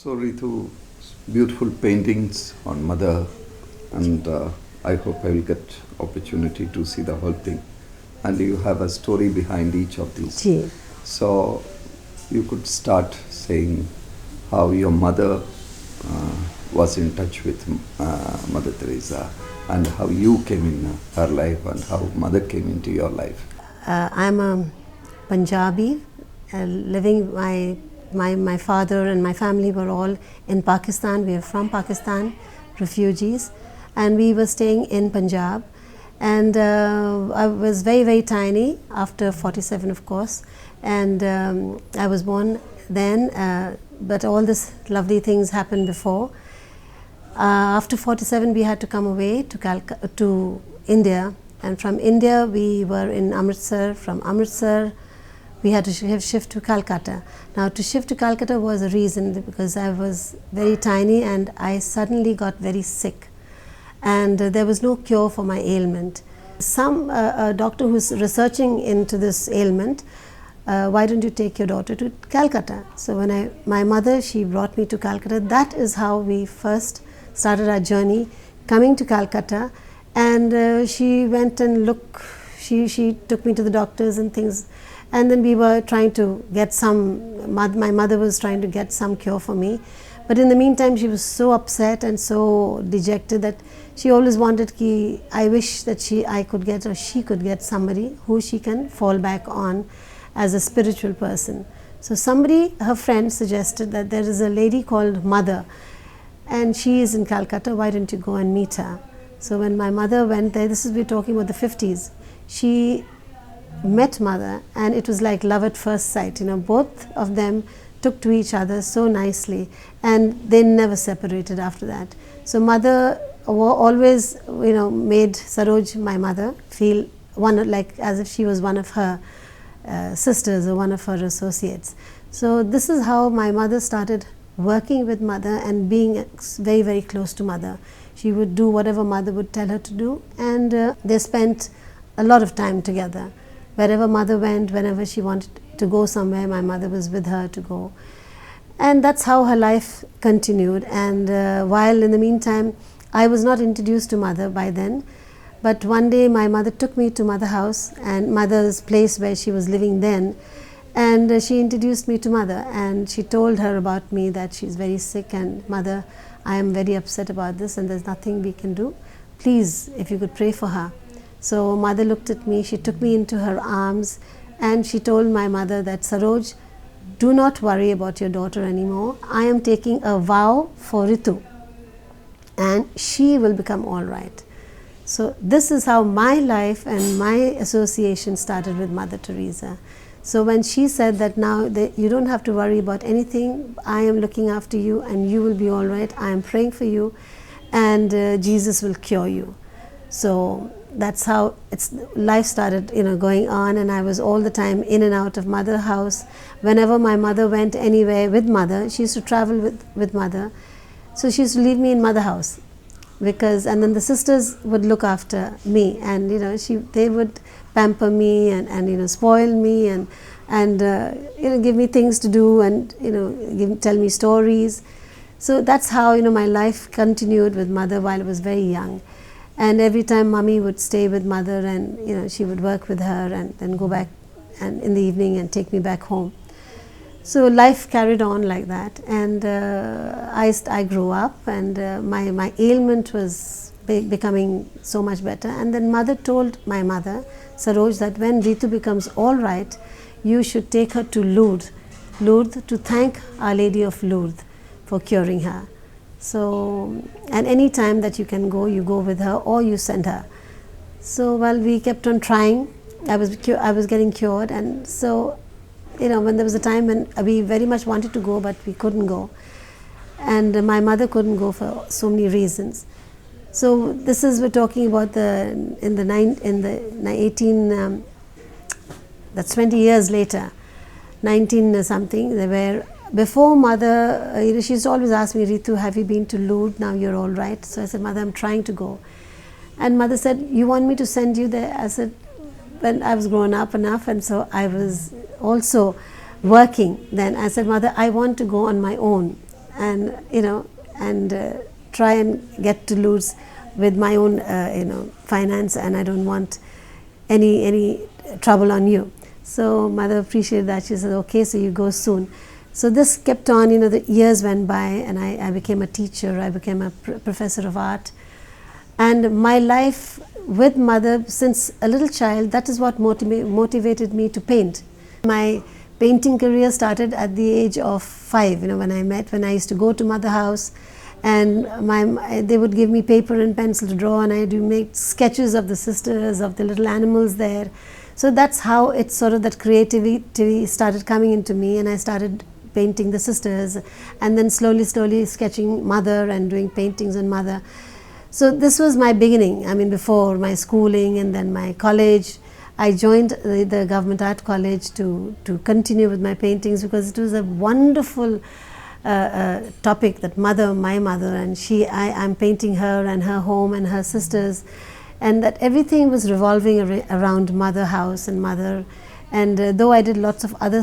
So Ritu, beautiful paintings on mother, and I hope I will get opportunity to see the whole thing. And you have a story behind each of these. Ji. So you could start saying how your mother was in touch with Mother Teresa, and how you came in her life, and how mother came into your life. I'm a Punjabi, living. My father and my family were all in Pakistan. We are from Pakistan, refugees, and we were staying in Punjab. And I was very tiny after 47, of course, and I was born then. But all these lovely things happened before. After 47, we had to come away to India, and from India we were in Amritsar. From Amritsar, we had to shift to Calcutta. Now, to shift to Calcutta was a reason, because I was very tiny and I suddenly got very sick, and there was no cure for my ailment. Some doctor who's researching into this ailment, why don't you take your daughter to Calcutta? So when my mother, she brought me to Calcutta. That is how we first started our journey, coming to Calcutta. And she went and looked, she took me to the doctors and things. And then we were trying to get my mother was trying to get some cure for me. But in the meantime, she was so upset and so dejected that she always wanted I wish that I could get, or she could get, somebody who she can fall back on as a spiritual person. So her friend suggested that there is a lady called Mother, and she is in Calcutta. Why don't you go and meet her? So when my mother went there, we're talking about the 50s, she met Mother, and it was like love at first sight. Both of them took to each other so nicely, and they never separated after that. So Mother always, made Saroj, my mother, feel like as if she was one of her sisters or one of her associates. So this is how my mother started working with Mother and being very close to Mother. She would do whatever Mother would tell her to do, and they spent a lot of time together. Wherever Mother went, whenever she wanted to go somewhere, my mother was with her to go. And that's how her life continued. And while in the meantime, I was not introduced to Mother by then, but one day my mother took me to Mother house, and Mother's place where she was living then, and she introduced me to Mother, and she told her about me, that she's very sick, and Mother, I am very upset about this, and there's nothing we can do. Please, if you could pray for her. So Mother looked at me, she took me into her arms, and she told my mother that, Saroj, do not worry about your daughter anymore. I am taking a vow for Ritu, and she will become all right. So this is how my life and my association started with Mother Teresa. So when she said that now you don't have to worry about anything, I am looking after you and you will be all right, I am praying for you, and Jesus will cure you. So that's how life started, going on, and I was all the time in and out of Mother house. Whenever my mother went anywhere with Mother, she used to travel with Mother. So she used to leave me in Mother house, and then the sisters would look after me, and they would pamper me and spoil me and give me things to do, and tell me stories. So that's how my life continued with Mother while I was very young. And every time Mummy would stay with Mother, and she would work with her and then go back and in the evening and take me back home. So life carried on like that, and I grew up, and my ailment was becoming so much better. And then Mother told my mother, Saroj, that when Ritu becomes all right, you should take her to Lourdes to thank Our Lady of Lourdes for curing her. So, and any time that you can go, you go with her or you send her. So, we kept on trying. I was getting cured, and so, when there was a time when we very much wanted to go, but we couldn't go, and my mother couldn't go for so many reasons. So, we're talking about that's 20 years later, 19 something. They were. Before Mother, she used to always ask me, Ritu, have you been to Lourdes? Now you're all right. So I said, Mother, I'm trying to go. And Mother said, you want me to send you there? I said, when I was grown up enough, and so I was also working then. I said, Mother, I want to go on my own. and try and get to Lourdes with my own finance, and I don't want any trouble on you. So mother appreciated that. She said, okay, so you go soon. So this kept on, the years went by, and I became a teacher, I became a professor of art. And my life with mother since a little child, that is what motivated me to paint. My painting career started at the age of 5, when I used to go to mother house, and they would give me paper and pencil to draw, and I do make sketches of the sisters, of the little animals there. So that's how it sort of, that creativity started coming into me, and I started painting the sisters, and then slowly sketching mother and doing paintings on mother. So this was my beginning. Before my schooling and then my college, I joined the government art college to continue with my paintings, because it was a wonderful topic, that my mother, and I'm painting her and her home and her sisters, and that everything was revolving around mother house and mother. And though I did lots of other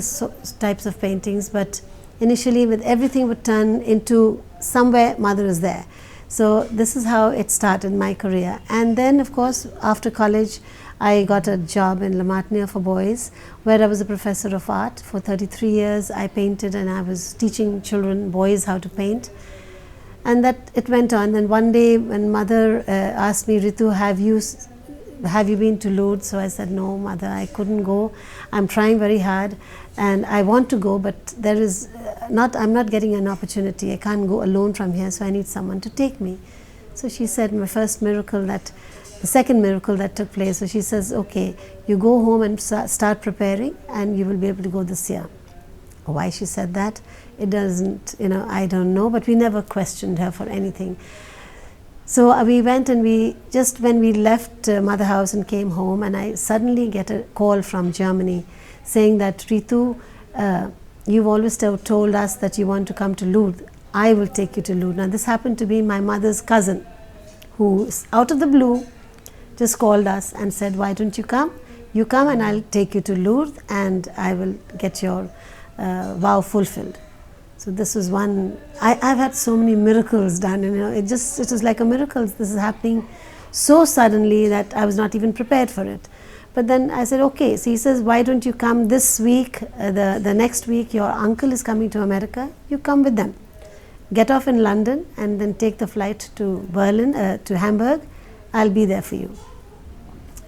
types of paintings, but initially with everything would turn into somewhere mother is there. So this is how it started my career. And then of course after college I got a job in La Martiniere for boys, where I was a professor of art. For 33 years I painted, and I was teaching boys how to paint. And that it went on. And one day when mother asked me, Ritu, have you been to Lourdes? So I said, no mother, I couldn't go. I'm trying very hard and I want to go, but I'm not getting an opportunity. I can't go alone from here, so I need someone to take me. So she said, the second miracle that took place. So she says, okay, you go home and start preparing, and you will be able to go this year. Why she said that, it doesn't, I don't know, but we never questioned her for anything. So we went, and when we left mother house and came home, and I suddenly get a call from Germany saying that, Ritu, you've always told us that you want to come to Lourdes. I will take you to Lourdes. Now this happened to be my mother's cousin, who out of the blue just called us and said, why don't you come? You come and I'll take you to Lourdes, and I will get your vow fulfilled. So this was one. I've had so many miracles done, it was like a miracle. This is happening so suddenly that I was not even prepared for it. But then I said, okay. So he says, why don't you come this week? The next week your uncle is coming to America. You come with them. Get off in London and then take the flight to to Hamburg. I'll be there for you.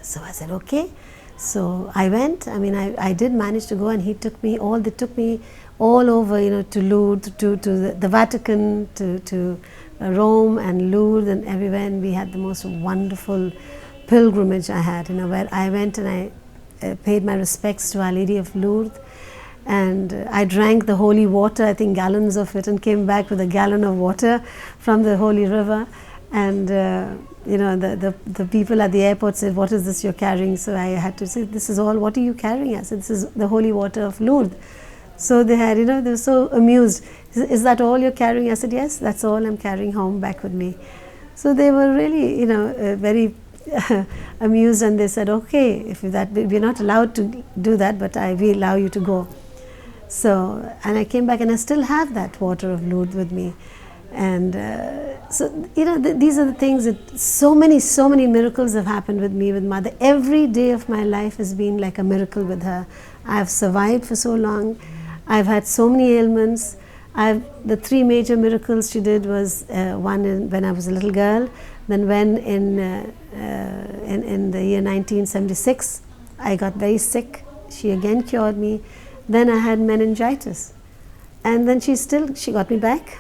So I said, okay. So I went. I did manage to go, and they took me all over, to Lourdes, to the Vatican, to Rome and Lourdes and everywhere. And we had the most wonderful pilgrimage I had, where I went and I paid my respects to Our Lady of Lourdes, and I drank the holy water, I think gallons of it, and came back with a gallon of water from the holy river. And the people at the airport said, what is this you're carrying? So I had to say, this is all, what are you carrying? I said, this is the holy water of Lourdes. So they had, they were so amused. Is that all you're carrying? I said, yes, that's all I'm carrying home back with me. So they were really, very amused, and they said, okay, if that, we're not allowed to do that, but we allow you to go. So, and I came back, and I still have that water of Lourdes with me. And so, these are the things that so many miracles have happened with me, with mother. Every day of my life has been like a miracle with her. I've survived for so long. I've had so many ailments. The 3 major miracles she did was one when I was a little girl, then when in the year 1976 I got very sick, she again cured me. Then I had meningitis, and then she got me back.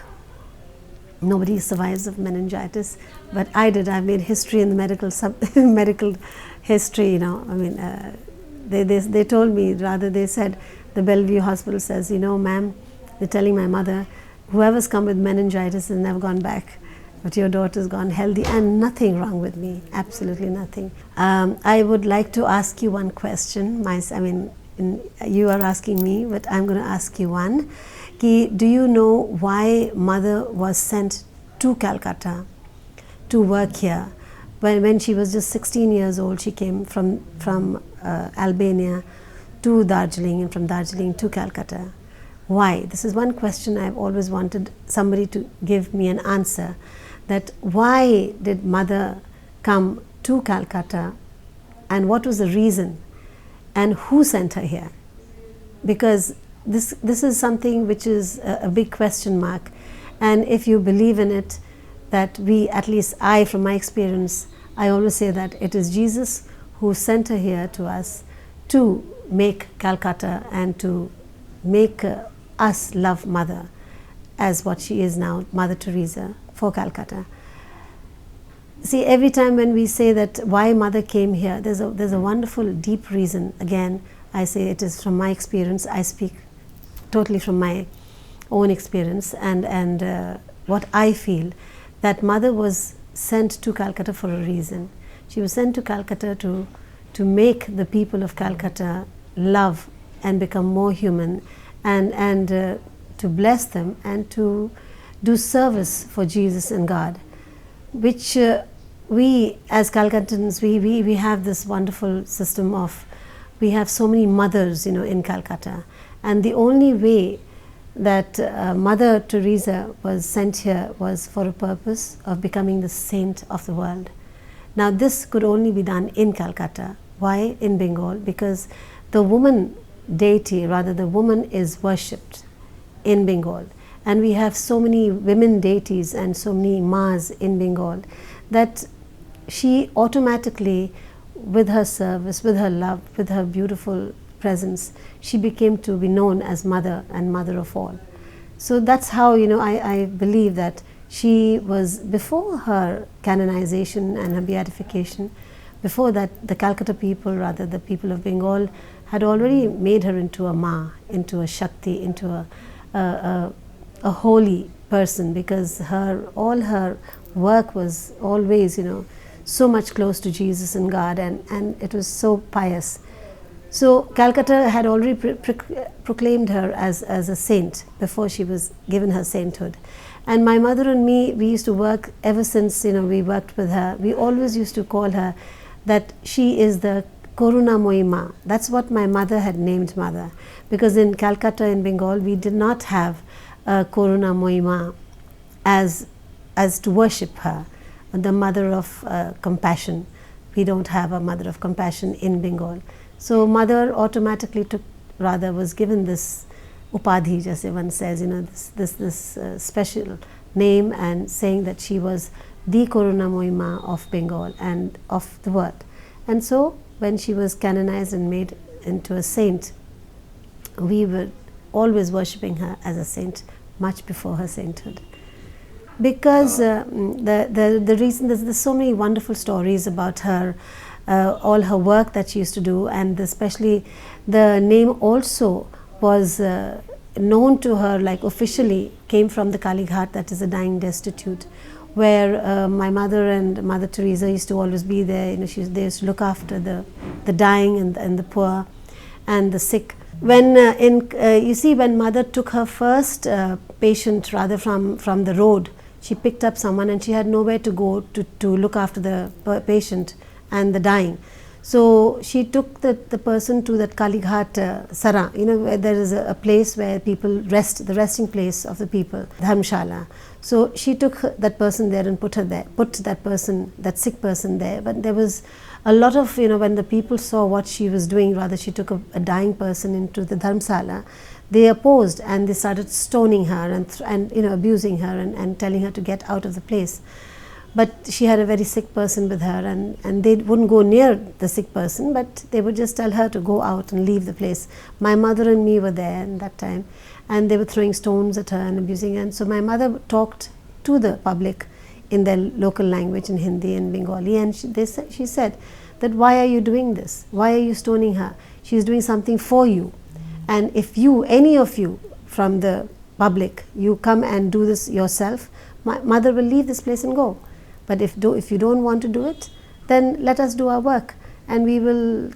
Nobody survives of meningitis, but I did. I made history in the medical history. They told me, they said, the Bellevue Hospital says, ma'am, they're telling my mother, whoever's come with meningitis has never gone back, but your daughter's gone healthy, and nothing wrong with me, absolutely nothing. I would like to ask you one question. You are asking me, but I'm going to ask you one. Do you know why mother was sent to Calcutta to work here? When she was just 16 years old, she came from Albania to Darjeeling, and from Darjeeling to Calcutta. why? This is one question I've always wanted somebody to give me an answer, that why did mother come to Calcutta, and what was the reason, and who sent her here? Because this is something which is a big question mark, and if you believe in it, that we, at least I, from my experience, I always say that it is Jesus who sent her here to us to make Calcutta and to make us love Mother as what she is now, Mother Teresa for Calcutta. See, every time when we say that why Mother came here, there's a wonderful deep reason. Again, I say it is from my experience. I speak totally from my own experience and what I feel, that Mother was sent to Calcutta for a reason. She was sent to Calcutta to make the people of Calcutta love and become more human, and to bless them and to do service for Jesus and God, which we as Calcuttans, we have this wonderful system of, we have so many mothers, in Calcutta, and the only way that Mother Teresa was sent here was for a purpose of becoming the saint of the world. Now this could only be done in Calcutta. Why in Bengal? Because the woman deity, rather the woman is worshipped in Bengal, and we have so many women deities and so many Ma's in Bengal, that she automatically, with her service, with her love, with her beautiful presence, she became to be known as Mother and Mother of all. So that's how, I believe that she was, before her canonization and her beatification, before that, the Calcutta people, rather the people of Bengal, had already made her into a Ma, into a Shakti, into a holy person, because all her work was always, so much close to Jesus and God, and it was so pious. So Calcutta had already proclaimed her as a saint before she was given her sainthood. And my mother and me, we used to work ever since, we worked with her. We always used to call her that she is the Karunamoyi Ma. That's what my mother had named Mother, because in Calcutta, in Bengal, we did not have a Karunamoyi Ma as to worship her, the Mother of Compassion. We don't have a Mother of Compassion in Bengal. So Mother automatically was given this upadhi, just one says, this special name, and saying that she was the Karunamoyi Ma of Bengal and of the world. And so when she was canonized and made into a saint, we were always worshipping her as a saint much before her sainthood. Because the reason, there's so many wonderful stories about her, all her work that she used to do, and especially the name also was known to her, like officially came from the Kali Ghat, that is a dying destitute, where my mother and Mother Teresa used to always be there. They used to look after the dying and the poor and the sick. When you see, when Mother took her first patient, rather from the road, she picked up someone and she had nowhere to go to look after the patient and the dying. So she took the person to that Kali Ghat Sara, where there is a place where people rest, the resting place of the people, Dharmshala. So she took that person there and put that person, that sick person there. But there was a lot of, when the people saw what she was doing, rather she took a dying person into the Dharmshala, they opposed and they started stoning her and abusing her and telling her to get out of the place. But she had a very sick person with her, and they wouldn't go near the sick person, but they would just tell her to go out and leave the place. My mother and me were there in that time, and they were throwing stones at her and abusing her. And so my mother talked to the public in their local language, in Hindi and Bengali, and she said that, why are you doing this? Why are you stoning her? She's doing something for you. And if any of you from the public, you come and do this yourself, my mother will leave this place and go. But if you don't want to do it, then let us do our work, and we will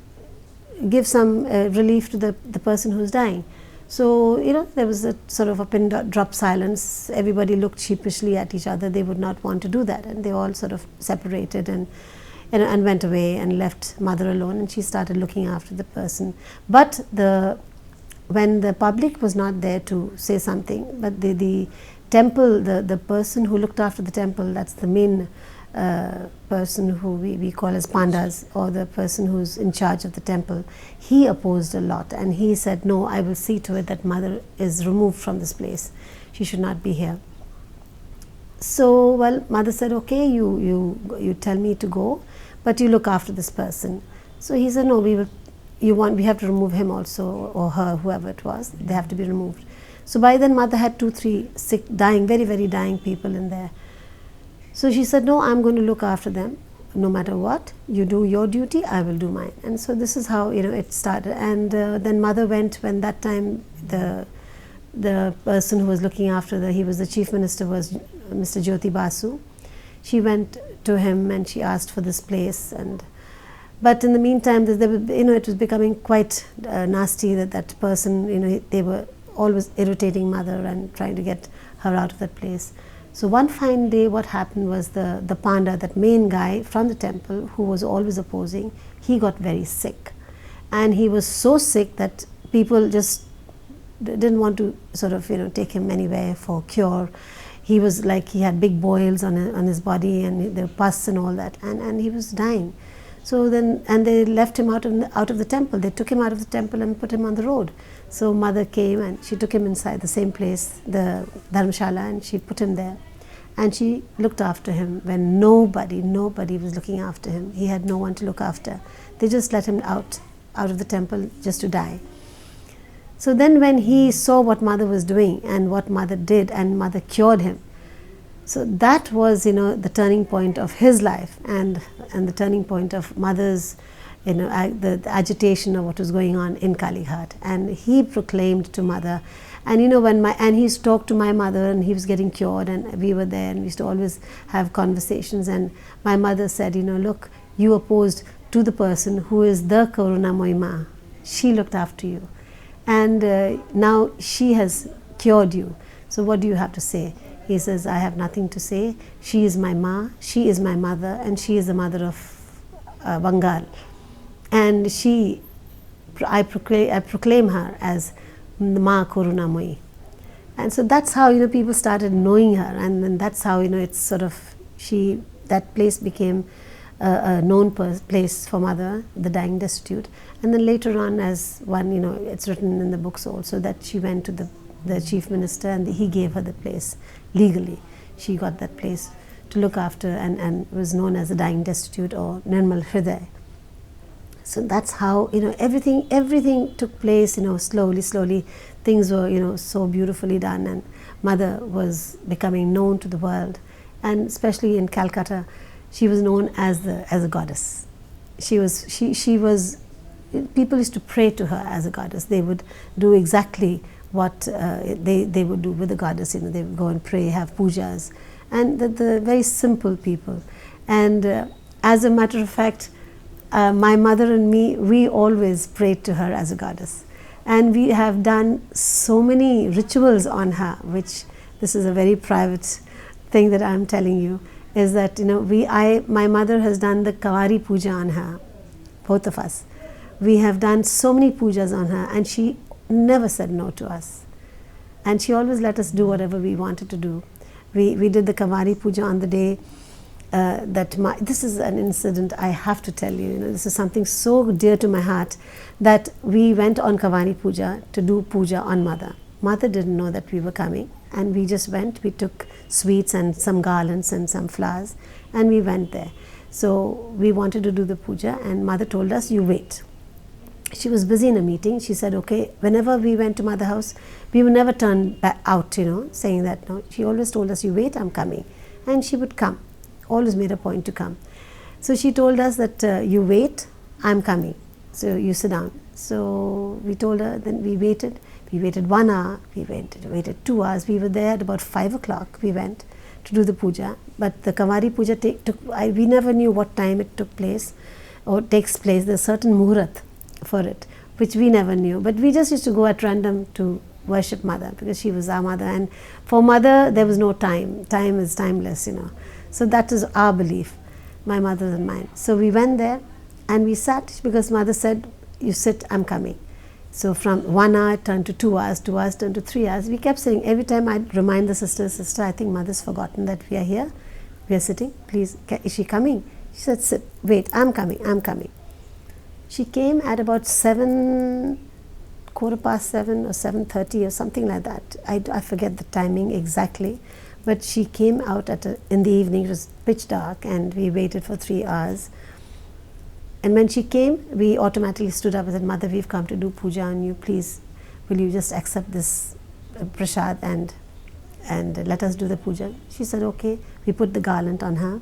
give some relief to the person who's dying. So, there was a sort of a pin drop silence. Everybody looked sheepishly at each other. They would not want to do that, and they all sort of separated and went away and left Mother alone, and she started looking after the person. But the when the public was not there to say something, but the temple, the person who looked after the temple, that's the main person who we call as pandas, or the person who's in charge of the temple, he opposed a lot, and he said, no, I will see to it that mother is removed from this place. She should not be here. So, well, mother said, okay, you tell me to go, but you look after this person. So he said, no, we have to remove him also, or her, whoever it was, they have to be removed. So by then mother had 2-3 sick, dying, very, very dying people in there. So she said, no, I'm going to look after them no matter what. You do your duty, I will do mine. And so this is how it started. And then mother went, when that time the person who was looking after he was the chief minister, was Mr. Jyoti Basu. She went to him and she asked for this place, but in the meantime, it was becoming quite nasty that person, they were always irritating mother and trying to get her out of that place. So one fine day, what happened was the panda, that main guy from the temple who was always opposing, he got very sick. And he was so sick that people just didn't want to sort of, take him anywhere for cure. He was like, he had big boils on his body, and the pus and all that, and he was dying. So then, and they left him out of the temple. They took him out of the temple and put him on the road. So mother came and she took him inside the same place, the Dharamshala, and she put him there. And she looked after him when nobody was looking after him. He had no one to look after. They just let him out of the temple just to die. So then when he saw what mother was doing and what mother did, and mother cured him, so that was, the turning point of his life, and the turning point of mother's, the agitation of what was going on in Kalighat. And he proclaimed to mother, and and he talked to my mother, and he was getting cured, and we were there, and we used to always have conversations. And my mother said, look, you opposed to the person who is the Karunamoyi Ma. She looked after you, and now she has cured you. So what do you have to say? He says, I have nothing to say. She is my Ma, she is my mother, and she is the mother of Bengal. And I proclaim her as Ma Karunamoyi. And so that's how, people started knowing her, and then that's how, it's sort of, that place became a known place for mother, the dying destitute. And then later on, as one, it's written in the books also, that she went to the chief minister, and he gave her the place legally. She got that place to look after, and was known as the dying destitute, or Nirmal Hriday. So that's how, everything took place, slowly things were, so beautifully done, and mother was becoming known to the world. And especially in Calcutta, she was known as a goddess. She was, people used to pray to her as a goddess. They would do exactly what they would do with the goddess. They would go and pray, have pujas, and the very simple people. And as a matter of fact, my mother and me, we always prayed to her as a goddess. And we have done so many rituals on her, which this is a very private thing that I'm telling you, is that, my mother has done the Kavari puja on her, both of us. We have done so many pujas on her, and she never said no to us. And she always let us do whatever we wanted to do. We did the Kavari puja on the day this is an incident I have to tell you. This is something so dear to my heart, that we went on Kavari puja to do puja on mother. Mother didn't know that we were coming, and we just went. We took sweets and some garlands and some flowers, and we went there. So we wanted to do the puja, and mother told us, you wait. She was busy in a meeting. She said, okay, whenever we went to mother house, we would never turn back out, saying that, no. She always told us, you wait, I'm coming. And she would come, always made a point to come. So she told us that, you wait, I'm coming. So you sit down. So we told her, then we waited. We waited 1 hour, we waited 2 hours. We were there at about 5 o'clock. We went to do the puja. But the Kavari puja we never knew what time it took place or takes place. There's a certain muhurat for it, which we never knew. But we just used to go at random to worship mother, because she was our mother. And for mother, there was no time. Time is timeless, So that is our belief, my mother and mine. So we went there and we sat, because mother said, you sit, I'm coming. So from 1 hour it turned to 2 hours, 2 hours turned to 3 hours. We kept saying, every time I'd remind the sister, I think mother's forgotten that we are here. We are sitting. Please, is she coming? She said, sit, wait, I'm coming, I'm coming. She came at about 7, quarter past 7 or 7:30 or something like that. I forget the timing exactly. But she came out in the evening. It was pitch dark and we waited for 3 hours. And when she came, we automatically stood up and said, Mother, we've come to do puja on you. Please, will you just accept this prasad and let us do the puja? She said, okay. We put the garland on her.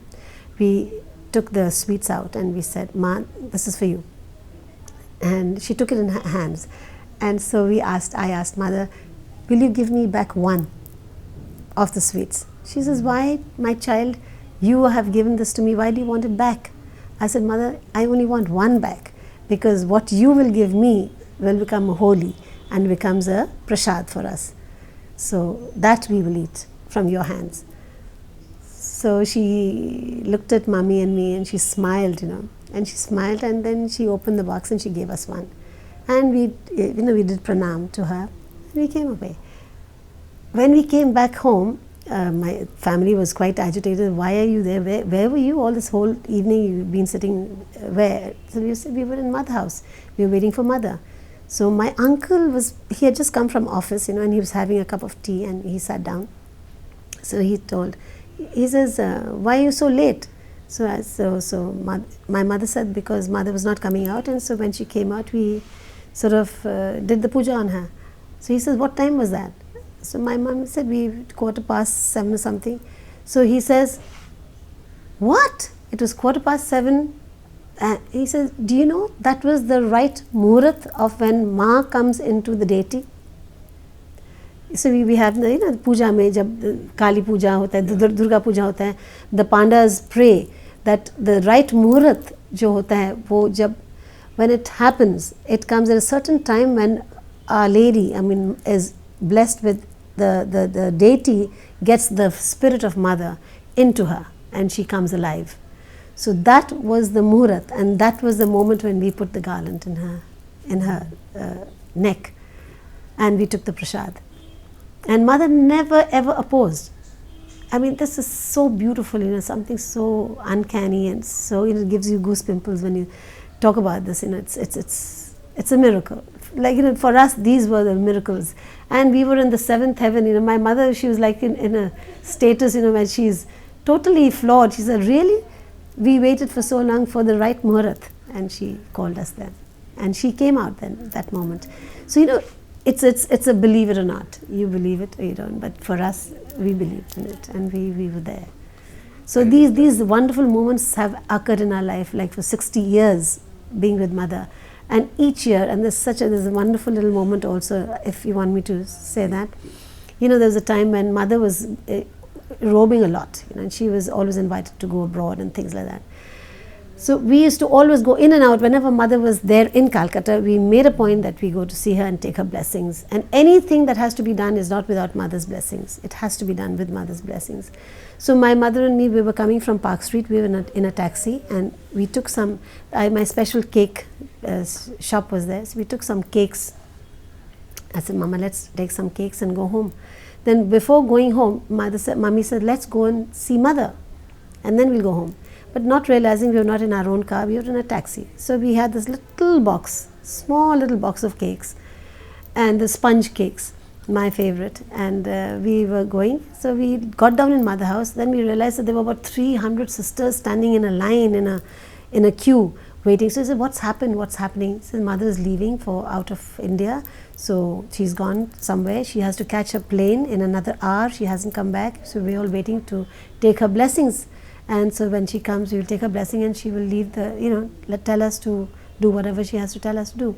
We took the sweets out and we said, Ma, this is for you. And she took it in her hands. And so I asked, Mother, will you give me back one of the sweets? She says, why, my child, you have given this to me, why do you want it back? I said, Mother, I only want one back, because what you will give me will become holy and becomes a prasad for us. So that we will eat from your hands. So she looked at Mummy and me and she smiled, and she smiled, and then she opened the box and she gave us one. And we did pranam to her and we came away. When we came back home, my family was quite agitated. Why are you there? Where were you all this whole evening? You've been sitting where? So we said we were in Mother house. We were waiting for Mother. So my uncle he had just come from office, and he was having a cup of tea and he sat down. So he says, why are you so late? My mother said, because Mother was not coming out, and so when she came out, we sort of did the puja on her. So he says, what time was that? So my mom said, 7:15 or something. So he says, what? It was 7:15. He says, do you know that was the right muhurat of when Ma comes into the deity? So we have the puja mein, jab Kali puja hota hai, Durga puja hota hai, the Pandas pray that the right muhurat jo hota hai, wo jab when it happens, it comes at a certain time when Our Lady, is blessed with the deity, gets the spirit of Mother into her and she comes alive. So that was the muhurat, and that was the moment when we put the garland in her neck and we took the prasad. And Mother never ever opposed. This is so beautiful, something so uncanny, and so it gives you goose pimples when you talk about this. It's a miracle. Like, for us, these were the miracles. And we were in the seventh heaven. My mother, she was like in a status, where she's totally flawed. She said, really? We waited for so long for the right muhurat. And she called us then. And she came out then, that moment. So, it's a believe it or not. You believe it or you don't. But for us, we believed in it and we were there. So these wonderful moments have occurred in our life, like for 60 years being with Mother. And each year, and there's a wonderful little moment also, if you want me to say that. There was a time when Mother was roaming a lot, and she was always invited to go abroad and things like that. So we used to always go in and out. Whenever Mother was there in Calcutta, we made a point that we go to see her and take her blessings. And anything that has to be done is not without Mother's blessings. It has to be done with Mother's blessings. So my mother and me, we were coming from Park Street. We were in a taxi, and we took some, my special cake shop was there. So we took some cakes. I said, Mama, let's take some cakes and go home. Then before going home, Mommy said, let's go and see Mother, and then we'll go home. But not realizing we were not in our own car, we were in a taxi. So we had this little box, small little box of cakes, and the sponge cakes, my favorite. And we were going. So we got down in Mother house. Then we realized that there were about 300 sisters standing in a line, in a queue, waiting. So I said, what's happened? What's happening? So Mother is leaving out of India. So she's gone somewhere. She has to catch a plane in another hour. She hasn't come back. So we're all waiting to take her blessings. And so when she comes, we will take her blessing and she will leave tell us to do whatever she has to tell us to do.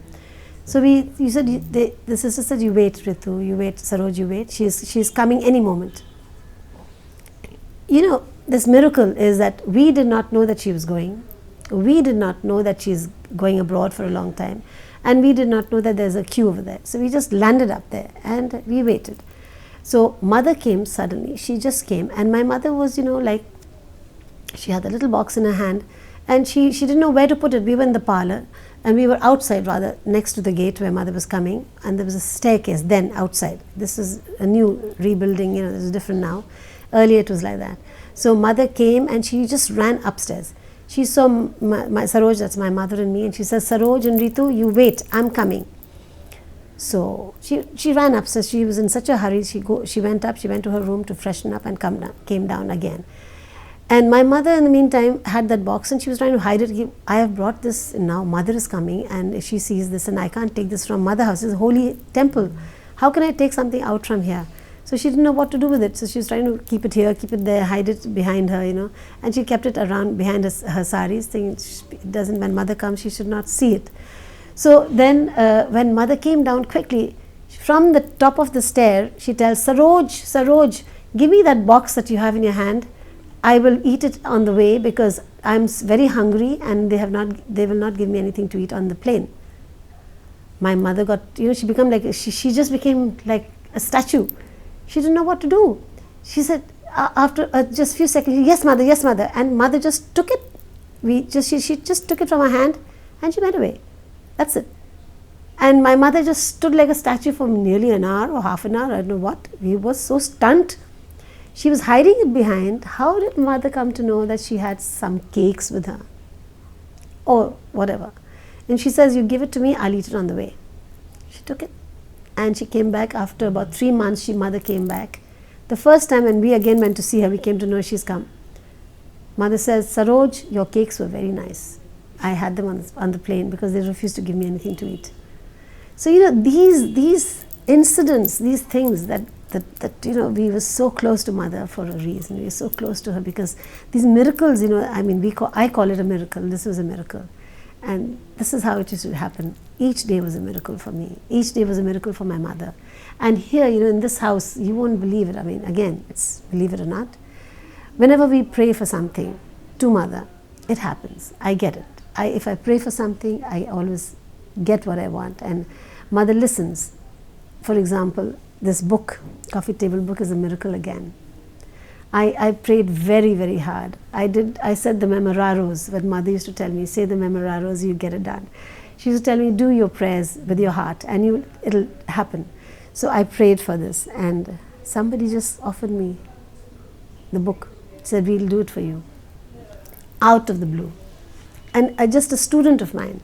So you said, the sister said, you wait, Ritu, you wait, Saroj, you wait. She's coming any moment. This miracle is that we did not know that she was going. We did not know that she's going abroad for a long time. And we did not know that there's a queue over there. So we just landed up there and we waited. So Mother came suddenly. She just came. And my mother was, she had a little box in her hand and she didn't know where to put it. We were in the parlor. And we were outside, rather, next to the gate where mother was coming, and there was a staircase then outside. This is a new rebuilding, this is different now. Earlier it was like that. So mother came and she just ran upstairs. She saw my Saroj, that's my mother and me, and she says, Saroj and Ritu, you wait, I'm coming. So she ran upstairs. She was in such a hurry. She went up, she went to her room to freshen up and came down again. And my mother in the meantime had that box and she was trying to hide it. I have brought this now, mother is coming and if she sees this and I can't take this from mother house, it's a holy temple. How can I take something out from here? So she didn't know what to do with it. So she was trying to keep it here, keep it there, hide it behind her, and she kept it around behind her saris, thinking when mother comes, she should not see it. So then when mother came down quickly, from the top of the stair, she tells, Saroj, give me that box that you have in your hand. I will eat it on the way because I'm very hungry and they will not give me anything to eat on the plane. My mother got, she became like, she just became like a statue. She didn't know what to do. She said, after just a few seconds, yes mother, and mother just took it. She just took it from her hand and she went away. That's it. And my mother just stood like a statue for nearly an hour or half an hour, I don't know what. We were so stunned. She was hiding it behind. How did mother come to know that she had some cakes with her? Or whatever. And she says, you give it to me, I'll eat it on the way. She took it. And she came back after about 3 months, mother came back. The first time when we again went to see her, we came to know she's come. Mother says, Saroj, your cakes were very nice. I had them on the plane because they refused to give me anything to eat. So, these incidents, these things that we were so close to mother for a reason. We were so close to her because these miracles, I call it a miracle. This was a miracle. And this is how it used to happen. Each day was a miracle for me. Each day was a miracle for my mother. And here, in this house, you won't believe it. Again, it's believe it or not. Whenever we pray for something to mother, it happens. I get it. If I pray for something, I always get what I want. And mother listens. For example, this book, coffee table book, is a miracle again. I prayed very, very hard. I said the memoraros, what mother used to tell me, say the memoraros, you get it done. She used to tell me, do your prayers with your heart and it'll happen. So I prayed for this and somebody just offered me the book, said, we'll do it for you, out of the blue. And just a student of mine,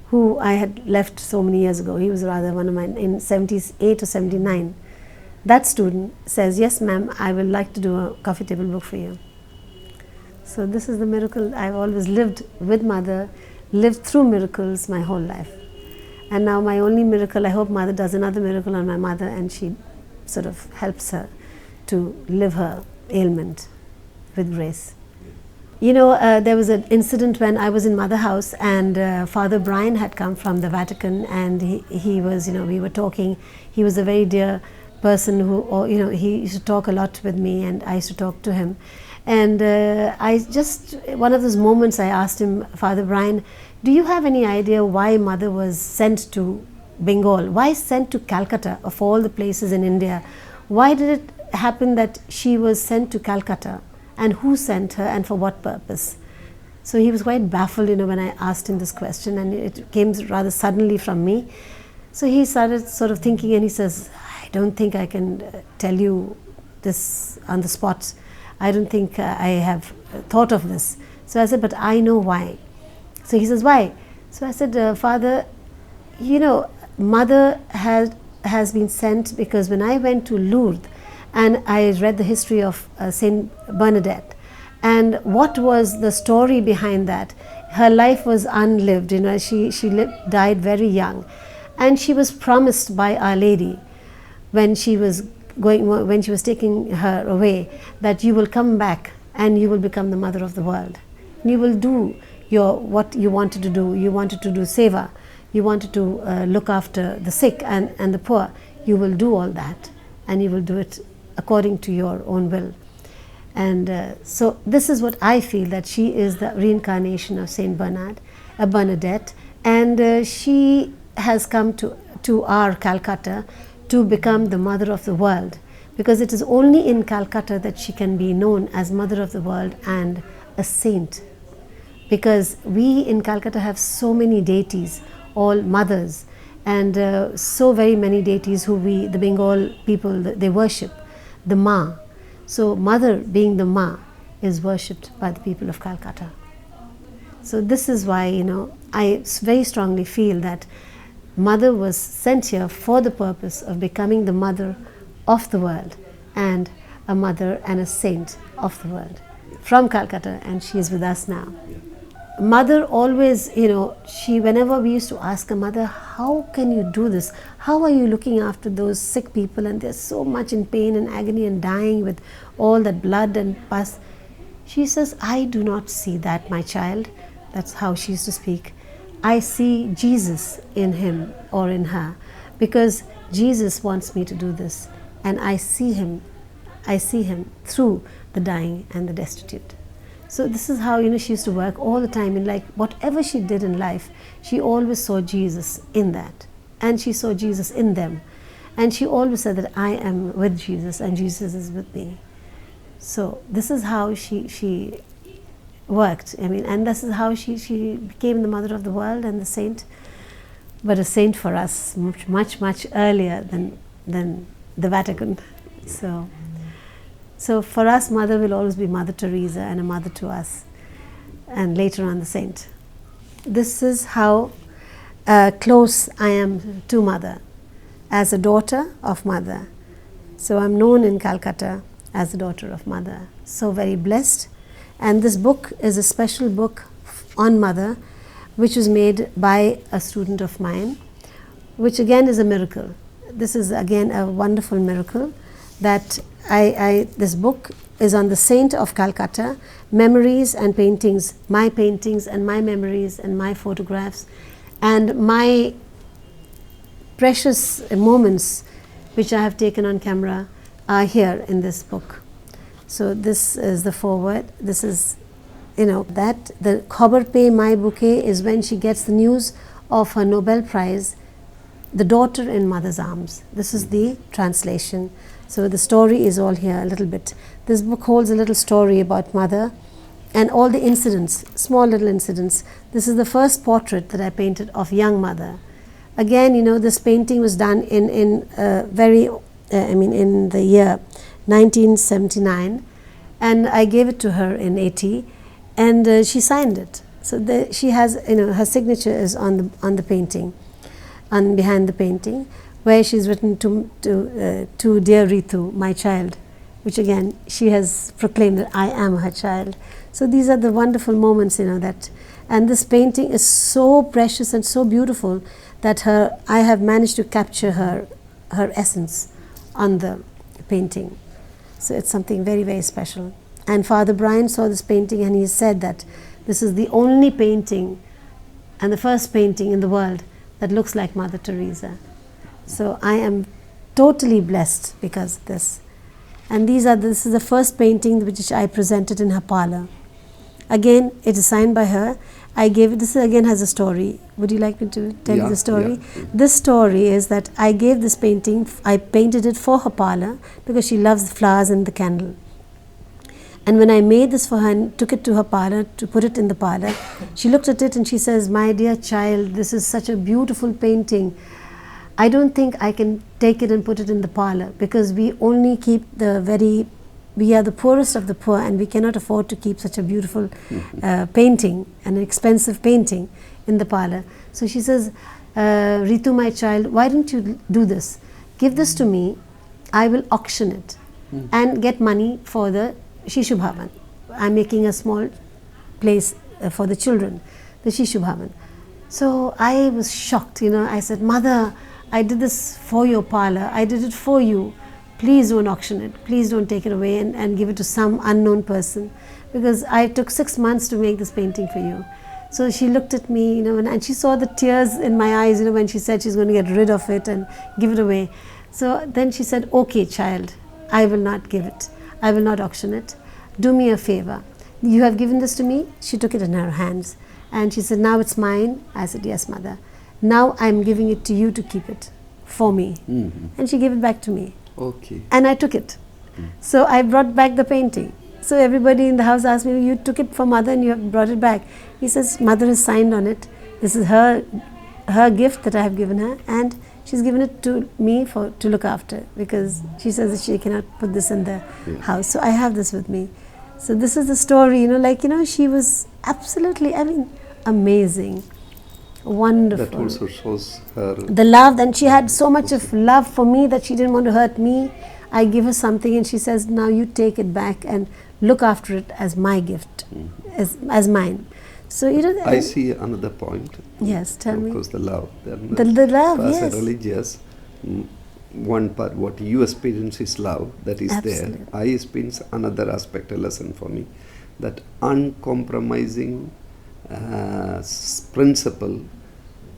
who I had left so many years ago, he was rather one of mine in 78 or 79, that student says, yes ma'am, I would like to do a coffee table book for you. So this is the miracle. I've always lived with mother, lived through miracles my whole life. And now my only miracle, I hope mother does another miracle on my mother and she sort of helps her to live her ailment with grace. There was an incident when I was in mother house and Father Brian had come from the Vatican and he was, we were talking. He was a very dear person who, he used to talk a lot with me and I used to talk to him. And one of those moments I asked him, Father Brian, do you have any idea why mother was sent to Bengal? Why sent to Calcutta of all the places in India? Why did it happen that she was sent to Calcutta? And who sent her and for what purpose? So he was quite baffled, when I asked him this question and it came rather suddenly from me. So he started sort of thinking and he says, I don't think I can tell you this on the spot. I don't think I have thought of this. So I said, but I know why. So he says, why? So I said, Father, mother has been sent because when I went to Lourdes, and I read the history of Saint Bernadette and what was the story behind that. Her life was unlived, she died very young and she was promised by Our Lady when she was taking her away that you will come back and you will become the mother of the world. You will do what you wanted to do. You wanted to do seva, you wanted to look after the sick and the poor. You will do all that and you will do it according to your own will. And so this is what I feel, that she is the reincarnation of Saint Bernadette, and she has come to our Calcutta to become the mother of the world, because it is only in Calcutta that she can be known as mother of the world and a saint. because we in Calcutta have so many deities, all mothers, and so very many deities who the Bengal people, they worship, the Ma. So mother, being the Ma, is worshipped by the people of Calcutta. So this is why, I very strongly feel that mother was sent here for the purpose of becoming the mother of the world, and a mother and a saint of the world from Calcutta, and she is with us now. Mother always, whenever we used to ask her, mother, how can you do this? How are you looking after those sick people, and they're so much in pain and agony and dying with all that blood and pus? She says, I do not see that, my child. That's how she used to speak. I see Jesus in him or in her, because Jesus wants me to do this, and I see him through the dying and the destitute. So this is how, she used to work all the time in, like, whatever she did in life, she always saw Jesus in that, and she saw Jesus in them, and she always said that I am with Jesus and Jesus is with me. So this is how she worked. And this is how she became the mother of the world and the saint, but a saint for us much earlier than the Vatican. So for us, mother will always be Mother Teresa, and a mother to us, and later on the saint. This is how close I am to mother, as a daughter of mother. So I'm known in Calcutta as the daughter of mother. So very blessed. And this book is a special book on mother, which was made by a student of mine, which again is a miracle. This is again a wonderful miracle, that this book is on the saint of Calcutta, memories and paintings and my memories and my photographs and my precious moments which I have taken on camera are here in this book. So this is the foreword. This is, that the Khabar Pe My Bouquet is when she gets the news of her Nobel Prize, the daughter in mother's arms. This is the translation. So the story is all here a little bit. This book holds a little story about mother and all the incidents, small little incidents. This is the first portrait that I painted of young mother. Again, this painting was done in the year 1979, and I gave it to her in 80, and she signed it. So she has, her signature is on the painting, and behind the painting, where she's written to dear Ritu, my child, which again she has proclaimed that I am her child. So these are the wonderful moments, that, and this painting is so precious and so beautiful that I have managed to capture her essence on the painting. So it's something very, very special. And Father Brian saw this painting and he said that this is the only painting and the first painting in the world that looks like Mother Teresa. So I am totally blessed because of this. And this is the first painting which I presented in her parlor. Again, it is signed by her. I gave it, this again has a story. Would you like me to tell you the story? Yeah. This story is that I gave this painting, I painted it for her parlor because she loves the flowers and the candle. And when I made this for her and took it to her parlor to put it in the parlor, she looked at it and she says, my dear child, this is such a beautiful painting. I don't think I can take it and put it in the parlor because we only keep we are the poorest of the poor and we cannot afford to keep such a beautiful painting, an expensive painting in the parlor. So she says, Ritu, my child, why don't you do this? Give this to me, I will auction it and get money for the Shishu Bhavan. I'm making a small place for the children, the Shishu Bhavan. So I was shocked, I said, Mother, I did this for your parlor, I did it for you. Please don't auction it, please don't take it away and give it to some unknown person, because I took 6 months to make this painting for you. So she looked at me, and she saw the tears in my eyes, when she said she's going to get rid of it and give it away. So then she said, okay, child, I will not give it. I will not auction it. Do me a favor. You have given this to me. She took it in her hands and she said, now it's mine. I said, yes, Mother. Now I'm giving it to you to keep it for me. And she gave it back to me. Okay. And I took it. So I brought back the painting So everybody in the house asked me, you took it for mother and you have brought it back. He says, mother has signed on it. This is her gift that I have given her, and she's given it to me to look after, because she says that she cannot put this in the house. So I have this with me. So this is the story, she was absolutely, amazing, wonderful. That also shows her the love, and she had so much of love for me that she didn't want to hurt me. I give her something and she says, now you take it back and look after it as my gift, as mine. So I see another point. Yes, tell me. Of course, the love. The love, yes. Religious, one part, what you experience is love, that is Absolutely. there. I experience another aspect, a lesson for me, that uncompromising principle.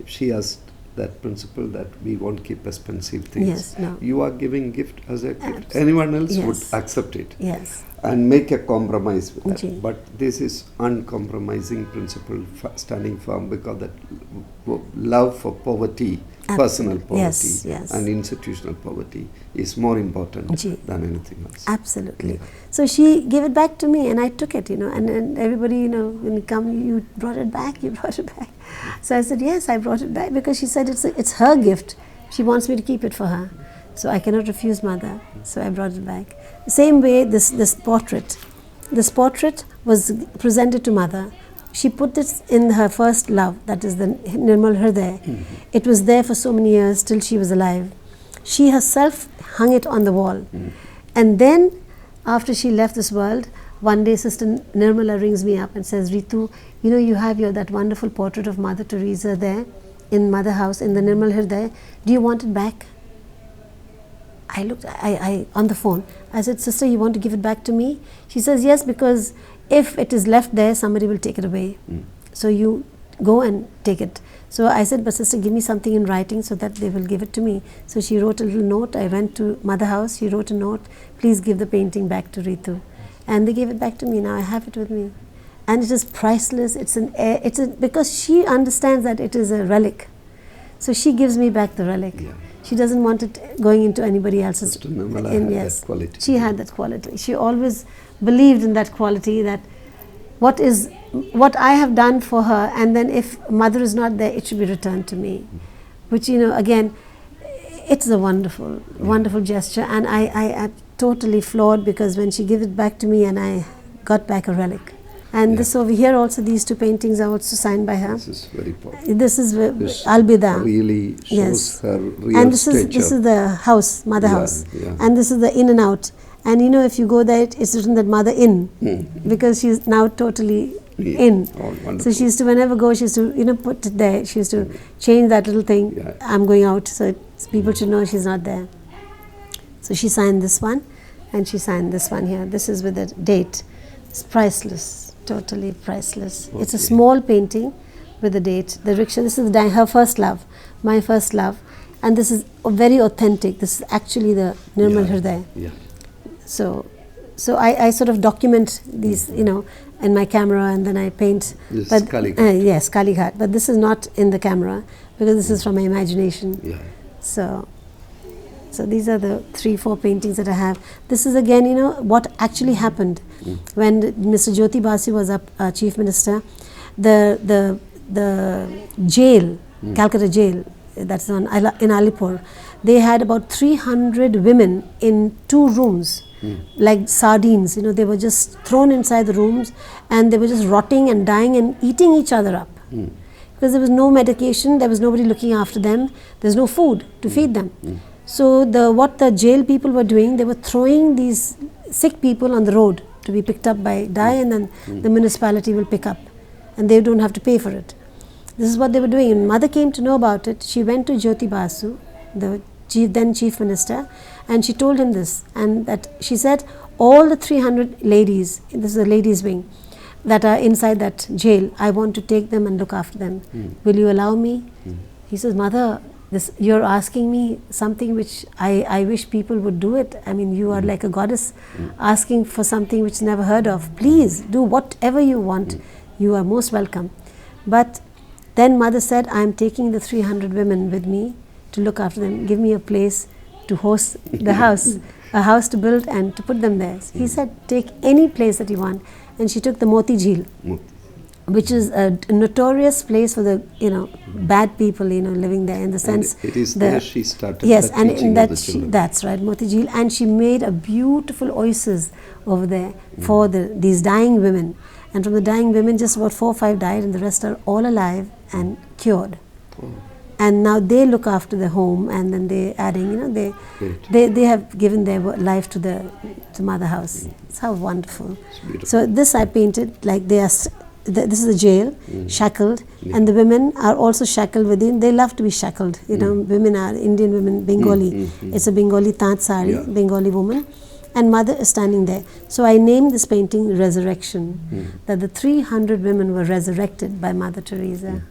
She has that principle that we won't keep expensive things. Yes, no. You are giving gift as a gift. Absolutely. Anyone else Yes. would accept it. Yes. And make a compromise with that. Ji. But this is uncompromising principle, standing firm, because that love for poverty, personal poverty, Yes. and institutional poverty is more important Ji. than anything else. Absolutely. So she gave it back to me and I took it, and everybody, when you come, you brought it back. So I said, yes, I brought it back, because she said it's her gift. She wants me to keep it for her. So I cannot refuse mother. So I brought it back. Same way, this portrait. This portrait was presented to mother. She put it in her first love, that is the Nirmal Hriday. It was there for so many years till she was alive. She herself hung it on the wall. And then, after she left this world, one day Sister Nirmala rings me up and says, Ritu, you have that wonderful portrait of Mother Teresa there in Mother House in the Nirmal Hriday. Do you want it back? I looked, on the phone, I said, sister, you want to give it back to me? She says, yes, because if it is left there, somebody will take it away. So you go and take it. So I said, but sister, give me something in writing so that they will give it to me. So she wrote a little note. I went to Mother House. She wrote a note, please give the painting back to Ritu. And they gave it back to me. Now I have it with me. And it is priceless. Because she understands that it is a relic. So she gives me back the relic. Yeah. She doesn't want it going into anybody else's. Sister Nirmala had that quality. She had that quality. She always believed in that quality, that what I have done for her, and then if mother is not there, it should be returned to me. Which, again, it's a wonderful, wonderful gesture. And I am totally floored, because when she gave it back to me and I got back a relic. And this over here also, these two paintings are also signed by her. This is very powerful. This is Albida. Really shows her real and this stature. is the house, Mother House. Yeah. And this is the in and out. And if you go there, it's written that Mother in, because she's now totally in. So she used to, whenever go, she used to, put it there. She used to change that little thing. Yeah. I'm going out, so people should know she's not there. So she signed this one, and she signed this one here. This is with the date. It's priceless. Totally priceless. Okay. It's a small painting with the date. The rickshaw, this is her first love, my first love. And this is very authentic. This is actually the Nirmal Hriday. Yeah. So I sort of document these, in my camera, and then I paint. This is Kali Ghat. Yes, Kali Ghat. But this is not in the camera, because this is from my imagination. Yeah. So these are the 3-4 paintings that I have. This is again, what actually happened when Mr. Jyoti Basu was Chief Minister. The jail, Calcutta jail, that's in Alipur, they had about 300 women in 2 rooms, like sardines. They were just thrown inside the rooms, and they were just rotting and dying and eating each other up. Because there was no medication, there was nobody looking after them, there's no food to feed them. So what the jail people were doing, they were throwing these sick people on the road to be picked up by and then the municipality will pick up, and they don't have to pay for it. This is what they were doing. And mother came to know about it. She went to Jyoti Basu, the then Chief Minister, and she told him this, and that she said, all the 300 ladies, this is the ladies wing, that are inside that jail, I want to take them and look after them. Will you allow me? He says, Mother, you're asking me something which I wish people would do it. I mean, you are like a goddess asking for something which never heard of. Please do whatever you want. You are most welcome. But then mother said, I'm taking the 300 women with me to look after them. Give me a place to host the house. a house to build and to put them there. So he said, take any place that you want. And she took the Moti Jheel, which is a notorious place for the, bad people, living there, in the sense. And it is there she started. Yes, and teaching in of the children. that's right, Moti Jheel. And she made a beautiful oasis over there for these dying women. And from the dying women, just about 4 or 5 died, and the rest are all alive and cured. Oh. And now they look after the home, and then they adding, they have given their life to the mother house. It's how wonderful. So this I painted like they are. This is a jail, shackled, and the women are also shackled within. They love to be shackled. Women are Indian women, Bengali. It's a Bengali taant sari, Bengali woman, and mother is standing there. So I named this painting Resurrection, that the 300 women were resurrected by Mother Teresa.